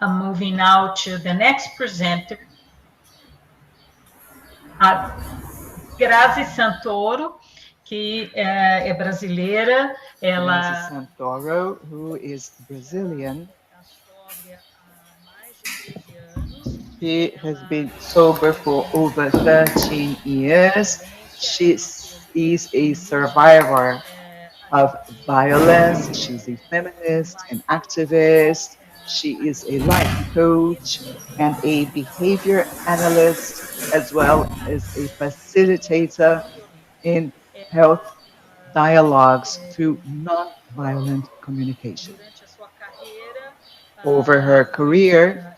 I'm moving now to the next presenter, a Grazi Santoro, que é brasileira. Grazi Santoro, who is Brazilian. She has been sober for over 13 years. She is a survivor of violence. She's a feminist, an activist. She is a life coach and a behavior analyst, as well as a facilitator in health dialogues through nonviolent communication. Over her career,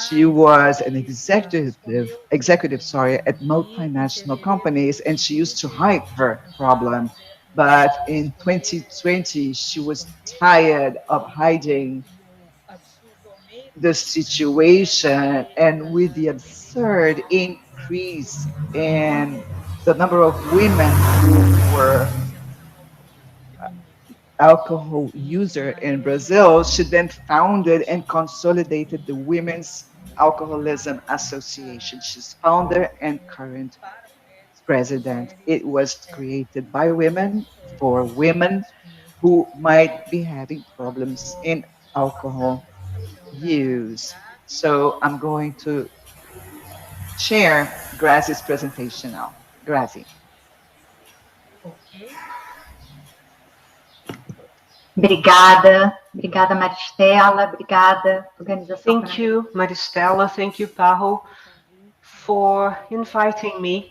she was an executive at multinational companies, and she used to hide her problem. But in 2020, she was tired of hiding the situation, and with the absurd increase in the number of women who were alcohol user in Brazil, she then founded and consolidated the Women's Alcoholism Association. She's founder and current president. It was created by women for women who might be having problems in alcohol use. So I'm going to share Grazi's presentation now. Grazi. Obrigada Maristela, obrigada Organização. Thank you, Maristela. Thank you, Pajo, for inviting me.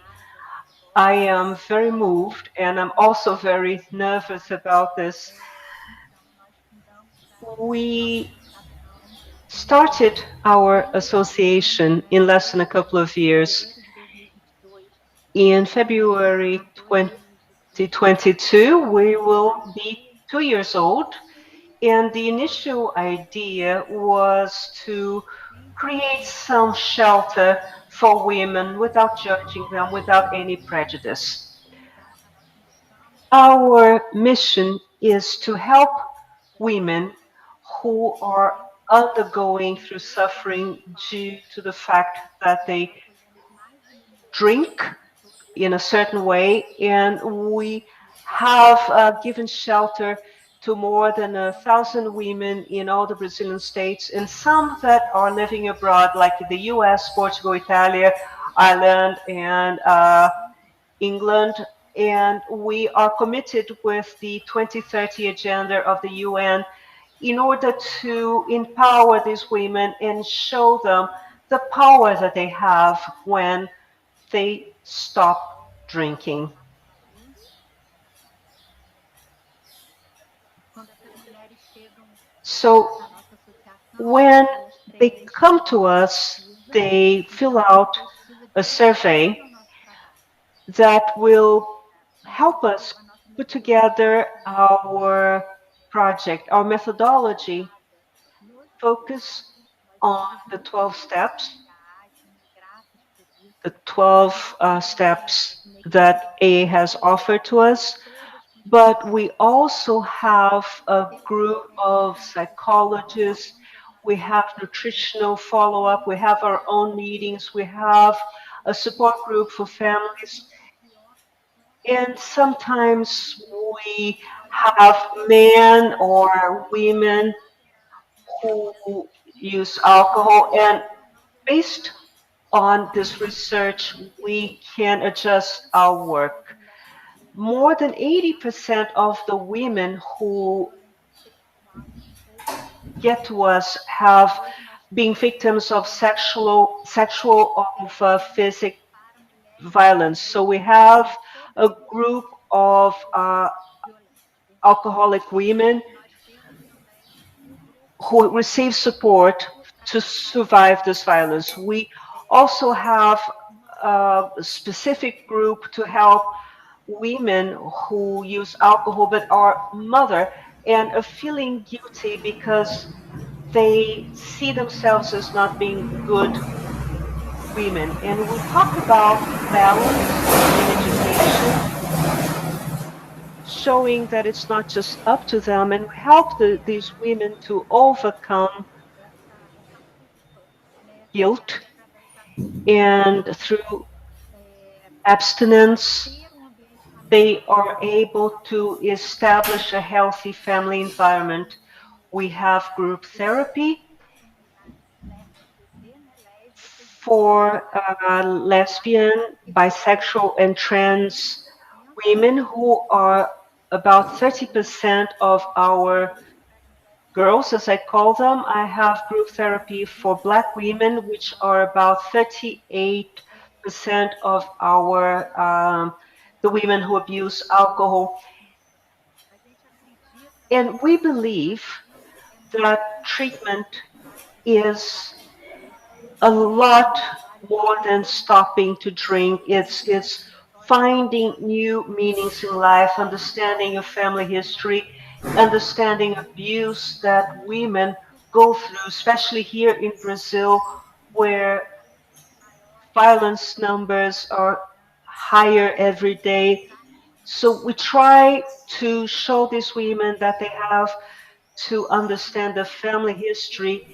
I am very moved, and I'm also very nervous about this. We started our association in less than a couple of years. In February 2022, we will be 2 years old, and the initial idea was to create some shelter for women without judging them, without any prejudice. Our mission is to help women who are undergoing through suffering due to the fact that they drink in a certain way, and we have given shelter to more than 1,000 women in all the Brazilian states, and some that are living abroad, like the US, Portugal, Italy, Ireland, and England. And we are committed with the 2030 agenda of the UN in order to empower these women and show them the power that they have when they stop drinking. So when they come to us, they fill out a survey that will help us put together our project. Our methodology focus on the 12 steps, that AA has offered to us. But we also have a group of psychologists, we have nutritional follow-up, we have our own meetings, we have a support group for families. And sometimes we have men or women who use alcohol, and based on this research, we can adjust our work. More than 80% of the women who get to us have been victims of sexual or physical violence. So we have a group of alcoholic women who receive support to survive this violence. We also have a specific group to help women who use alcohol but are mother and are feeling guilty because they see themselves as not being good women. And we talk about balance in education, showing that it's not just up to them, and help these women to overcome guilt, and through abstinence, they are able to establish a healthy family environment. We have group therapy for lesbian, bisexual, and trans women who are about 30% of our girls, as I call them. I have group therapy for Black women, which are about 38% of our the women who abuse alcohol. And we believe that treatment is a lot more than stopping to drink. It's finding new meanings in life, understanding your family history, understanding abuse that women go through, especially here in Brazil, where violence numbers are higher every day. So we try to show these women that they have to understand the family history,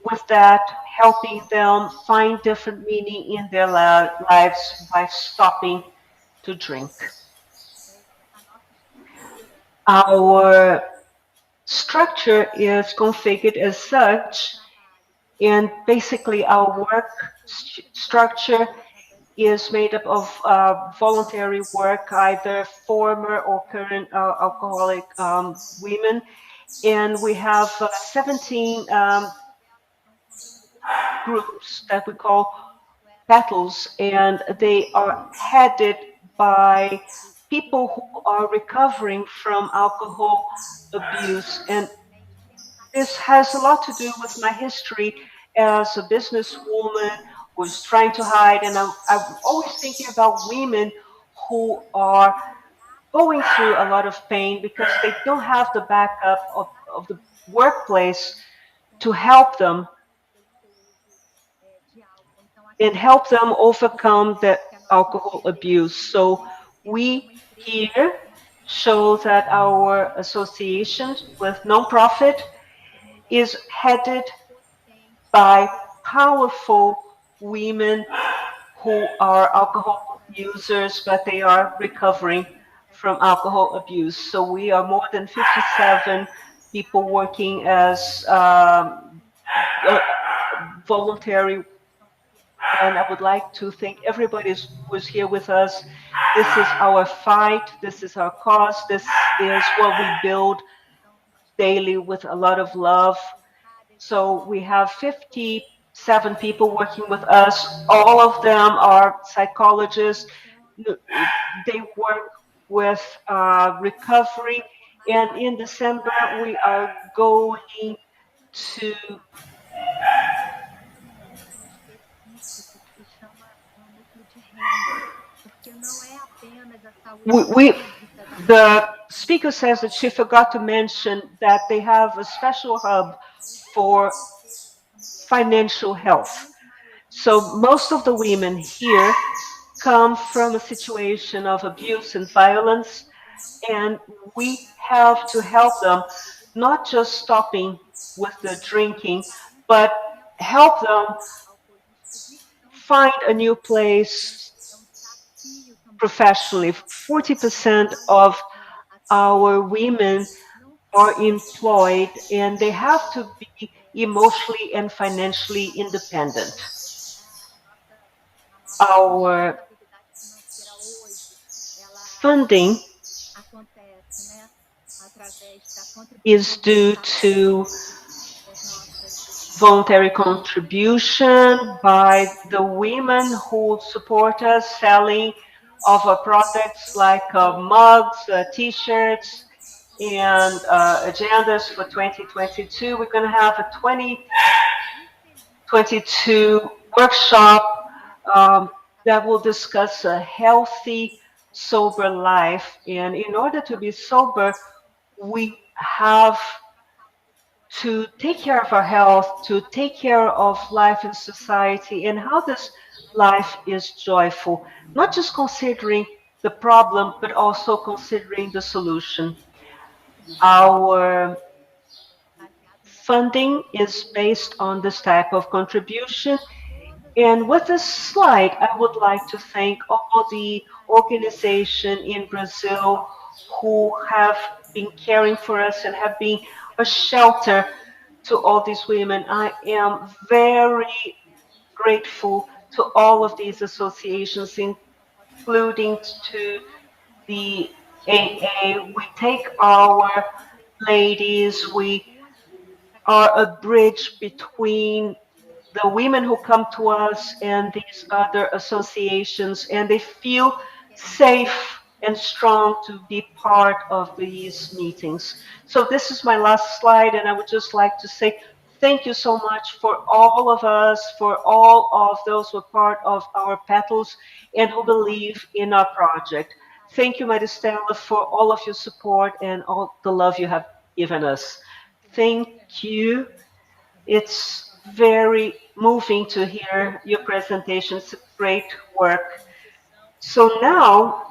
with that helping them find different meaning in their lives by stopping to drink. Our structure is configured as such, and basically our work structure is made up of voluntary work, either former or current alcoholic women, and we have 17 groups that we call battles, and they are headed by people who are recovering from alcohol abuse. And this has a lot to do with my history as a businesswoman who's trying to hide. And I'm always thinking about women who are going through a lot of pain because they don't have the backup of the workplace to help them and help them overcome the alcohol abuse. So we here show that our association with nonprofit is headed by powerful women who are alcohol users, but they are recovering from alcohol abuse. So we are more than 57 people working as voluntary. And I would like to thank everybody who's here with us. This is our fight. This is our cause. This is what we build daily with a lot of love. So we have 57 people working with us. All of them are psychologists. They work with recovery. And in December, we are going to the speaker says that she forgot to mention that they have a special hub for financial health. So most of the women here come from a situation of abuse and violence, and we have to help them, not just stopping with the drinking, but help them find a new place professionally. 40% of our women are employed, and they have to be emotionally and financially independent. Our funding is due to voluntary contribution by the women who support us selling of our products like mugs, t-shirts, and agendas for 2022. We're going to have a 2022 workshop that will discuss a healthy, sober life. And in order to be sober, we have to take care of our health, to take care of life in society, and how this life is joyful, not just considering the problem, but also considering the solution. Our funding is based on this type of contribution. And with this slide, I would like to thank all the organizations in Brazil who have been caring for us and have been a shelter to all these women. I am very grateful to all of these associations, including to the AA. We take our ladies, we are a bridge between the women who come to us and these other associations, and they feel safe and strong to be part of these meetings. So this is my last slide, and I would just like to say thank you so much for all of us, for all of those who are part of our petals and who believe in our project. Thank you, Maristela, for all of your support and all the love you have given us. Thank you. It's very moving to hear your presentation. It's great work. So now